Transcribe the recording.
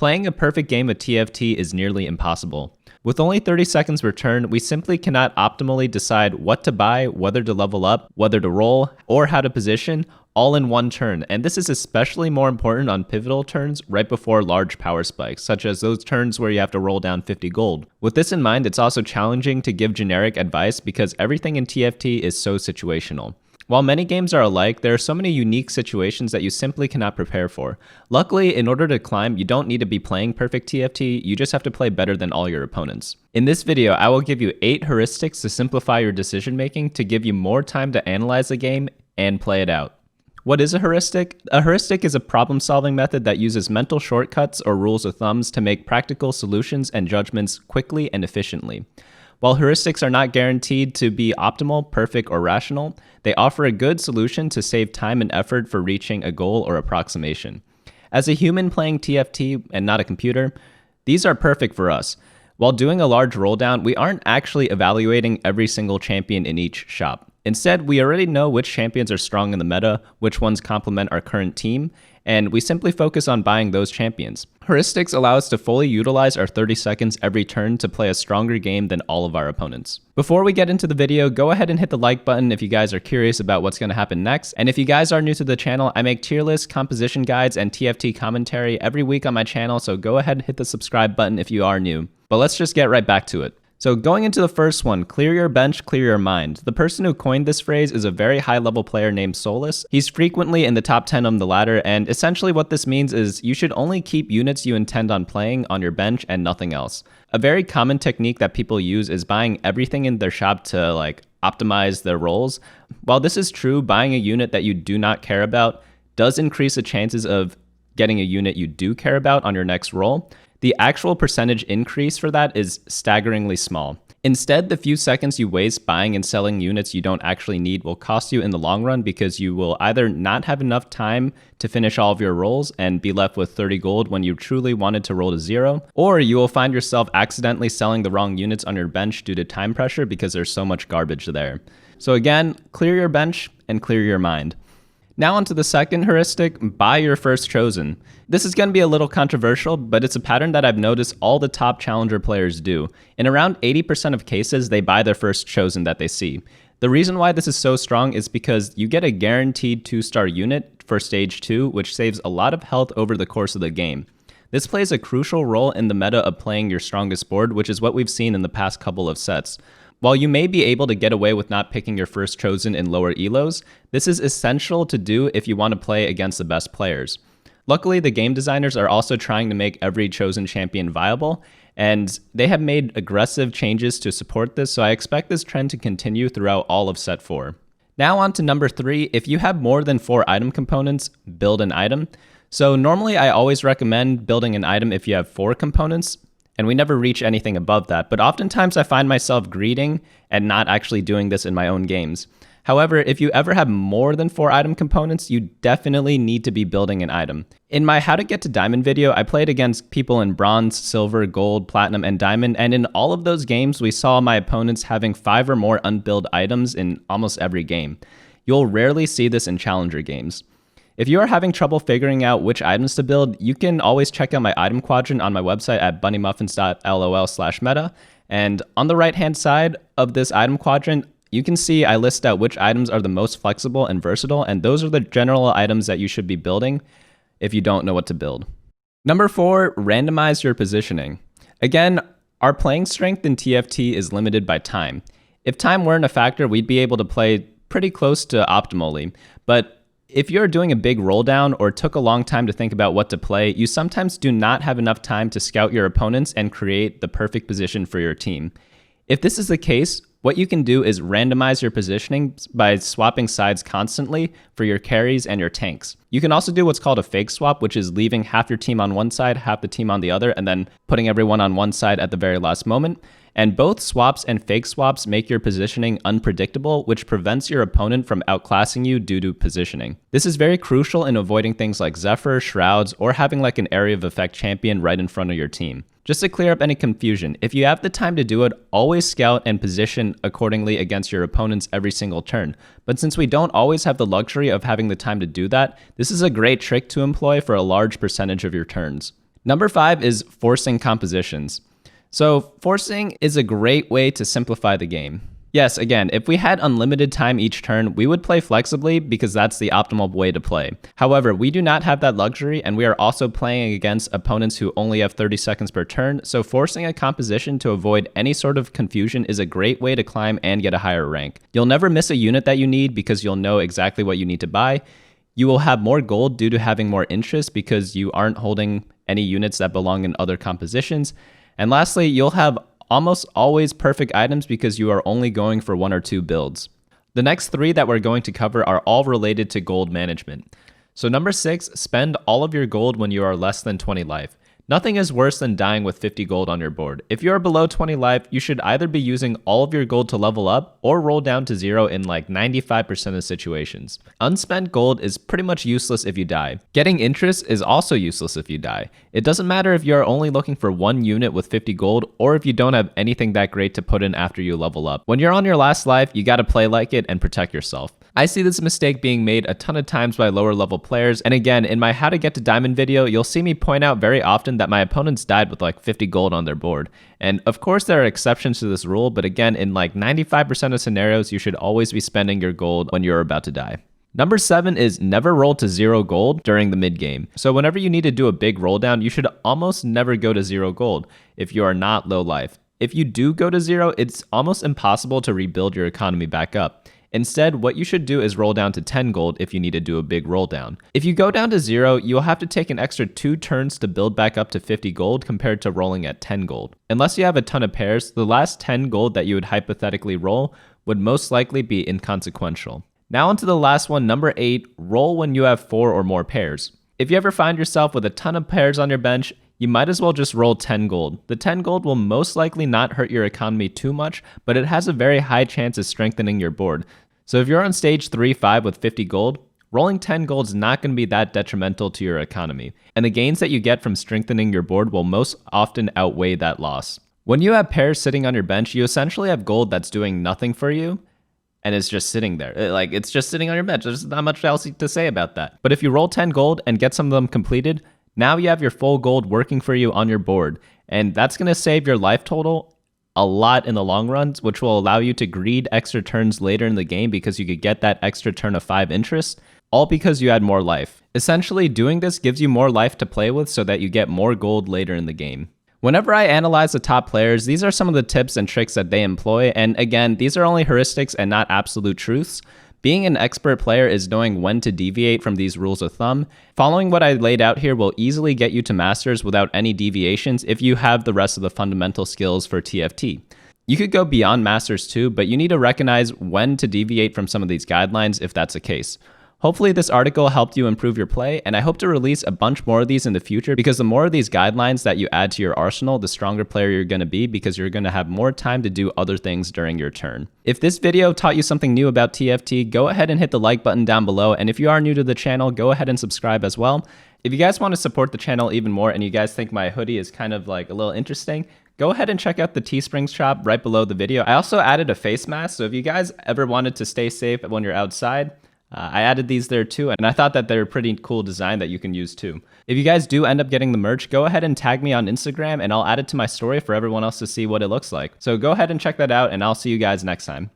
Playing a perfect game of TFT is nearly impossible. With only 30 seconds per turn, we simply cannot optimally decide what to buy, whether to level up, whether to roll, or how to position, all in one turn, and this is especially more important on pivotal turns right before large power spikes, such as those turns where you have to roll down 50 gold. With this in mind, it's also challenging to give generic advice because everything in TFT is so situational. While many games are alike, there are so many unique situations that you simply cannot prepare for. Luckily, in order to climb, you don't need to be playing perfect TFT, you just have to play better than all your opponents. In this video, I will give you 8 heuristics to simplify your decision making to give you more time to analyze the game and play it out. What is a heuristic? A heuristic is a problem-solving method that uses mental shortcuts or rules of thumbs to make practical solutions and judgments quickly and efficiently. While heuristics are not guaranteed to be optimal, perfect, or rational, they offer a good solution to save time and effort for reaching a goal or approximation. As a human playing TFT and not a computer, these are perfect for us. While doing a large rolldown, we aren't actually evaluating every single champion in each shop. Instead, we already know which champions are strong in the meta, which ones complement our current team, and we simply focus on buying those champions. Heuristics allow us to fully utilize our 30 seconds every turn to play a stronger game than all of our opponents. Before we get into the video, go ahead and hit the like button if you guys are curious about what's going to happen next. And if you guys are new to the channel, I make tier lists, composition guides, and TFT commentary every week on my channel, so go ahead and hit the subscribe button if you are new. But let's just get right back to it. So going into the first one, clear your bench, clear your mind. The person who coined this phrase is a very high-level player named Solus. He's frequently in the top 10 on the ladder, and essentially what this means is you should only keep units you intend on playing on your bench and nothing else. A very common technique that people use is buying everything in their shop to optimize their rolls. While this is true, buying a unit that you do not care about does increase the chances of getting a unit you do care about on your next roll. The actual percentage increase for that is staggeringly small. Instead, the few seconds you waste buying and selling units you don't actually need will cost you in the long run because you will either not have enough time to finish all of your rolls and be left with 30 gold when you truly wanted to roll to 0, or you will find yourself accidentally selling the wrong units on your bench due to time pressure because there's so much garbage there. So again, clear your bench and clear your mind. Now onto the second heuristic, buy your first chosen. This is going to be a little controversial, but it's a pattern that I've noticed all the top challenger players do. In around 80% of cases, they buy their first chosen that they see. The reason why this is so strong is because you get a guaranteed 2-star unit for stage 2, which saves a lot of health over the course of the game. This plays a crucial role in the meta of playing your strongest board, which is what we've seen in the past couple of sets. While you may be able to get away with not picking your first chosen in lower elos, this is essential to do if you want to play against the best players. Luckily, the game designers are also trying to make every chosen champion viable, and they have made aggressive changes to support this, so I expect this trend to continue throughout all of set 4. Now on to number 3, if you have more than 4 item components, build an item. So normally I always recommend building an item if you have 4 components, and we never reach anything above that, but oftentimes I find myself greeting and not actually doing this in my own games. However, if you ever have more than 4 item components, you definitely need to be building an item. In my How to Get to Diamond video, I played against people in Bronze, Silver, Gold, Platinum, and Diamond, and in all of those games, we saw my opponents having 5 or more unbuilt items in almost every game. You'll rarely see this in Challenger games. If you are having trouble figuring out which items to build, you can always check out my item quadrant on my website at bunnymuffins.lol/meta. And on the right-hand side of this item quadrant, you can see I list out which items are the most flexible and versatile, and those are the general items that you should be building if you don't know what to build. Number 4, randomize your positioning. Again, our playing strength in TFT is limited by time. If time weren't a factor, we'd be able to play pretty close to optimally, but if you're doing a big roll down or took a long time to think about what to play, you sometimes do not have enough time to scout your opponents and create the perfect position for your team. If this is the case, what you can do is randomize your positioning by swapping sides constantly for your carries and your tanks. You can also do what's called a fake swap, which is leaving half your team on one side, half the team on the other, and then putting everyone on one side at the very last moment. And both swaps and fake swaps make your positioning unpredictable, which prevents your opponent from outclassing you due to positioning. This is very crucial in avoiding things like Zephyr, Shrouds, or having an area of effect champion right in front of your team. Just to clear up any confusion, if you have the time to do it, always scout and position accordingly against your opponents every single turn. But since we don't always have the luxury of having the time to do that, this is a great trick to employ for a large percentage of your turns. Number 5 is forcing compositions. So forcing is a great way to simplify the game. Yes, again, if we had unlimited time each turn, we would play flexibly because that's the optimal way to play. However, we do not have that luxury, and we are also playing against opponents who only have 30 seconds per turn, so forcing a composition to avoid any sort of confusion is a great way to climb and get a higher rank. You'll never miss a unit that you need because you'll know exactly what you need to buy. You will have more gold due to having more interest because you aren't holding any units that belong in other compositions. And lastly, you'll have almost always perfect items because you are only going for 1 or 2 builds. The next 3 that we're going to cover are all related to gold management. So number 6, spend all of your gold when you are less than 20 life. Nothing is worse than dying with 50 gold on your board. If you are below 20 life, you should either be using all of your gold to level up or roll down to 0 in like 95% of situations. Unspent gold is pretty much useless if you die. Getting interest is also useless if you die. It doesn't matter if you are only looking for 1 unit with 50 gold or if you don't have anything that great to put in after you level up. When you're on your last life, you gotta play like it and protect yourself. I see this mistake being made a ton of times by lower level players, and again, in my how to get to diamond video, you'll see me point out very often that my opponents died with like 50 gold on their board. And of course there are exceptions to this rule, but again, in like 95% of scenarios, you should always be spending your gold when you're about to die. Number 7 is never roll to 0 gold during the mid game. So whenever you need to do a big roll down, you should almost never go to 0 gold if you are not low life. If you do go to 0, it's almost impossible to rebuild your economy back up. Instead, what you should do is roll down to 10 gold if you need to do a big roll down. If you go down to 0, you'll have to take an extra 2 turns to build back up to 50 gold compared to rolling at 10 gold. Unless you have a ton of pairs, the last 10 gold that you would hypothetically roll would most likely be inconsequential. Now onto the last one, number 8, roll when you have 4 or more pairs. If you ever find yourself with a ton of pairs on your bench, you might as well just roll 10 gold. The 10 gold will most likely not hurt your economy too much, but it has a very high chance of strengthening your board. So if you're on stage 3-5 with 50 gold, rolling 10 gold is not going to be that detrimental to your economy, and the gains that you get from strengthening your board will most often outweigh that loss. When you have pairs sitting on your bench, you essentially have gold that's doing nothing for you, and it's just sitting there. It's just sitting on your bench. There's not much else to say about that. But if you roll 10 gold and get some of them completed, now you have your full gold working for you on your board, and that's going to save your life total a lot in the long run, which will allow you to greed extra turns later in the game because you could get that extra turn of 5 interest, all because you had more life. Essentially, doing this gives you more life to play with so that you get more gold later in the game. Whenever I analyze the top players, these are some of the tips and tricks that they employ, and again, these are only heuristics and not absolute truths. Being an expert player is knowing when to deviate from these rules of thumb. Following what I laid out here will easily get you to masters without any deviations if you have the rest of the fundamental skills for TFT. You could go beyond masters too, but you need to recognize when to deviate from some of these guidelines if that's the case. Hopefully this article helped you improve your play, and I hope to release a bunch more of these in the future because the more of these guidelines that you add to your arsenal, the stronger player you're going to be because you're going to have more time to do other things during your turn. If this video taught you something new about TFT, go ahead and hit the like button down below, and if you are new to the channel, go ahead and subscribe as well. If you guys want to support the channel even more and you guys think my hoodie is kind of like a little interesting, go ahead and check out the Teespring shop right below the video. I also added a face mask, so if you guys ever wanted to stay safe when you're outside, I added these there too, and I thought that they're a pretty cool design that you can use too. If you guys do end up getting the merch, go ahead and tag me on Instagram and I'll add it to my story for everyone else to see what it looks like. So go ahead and check that out, and I'll see you guys next time.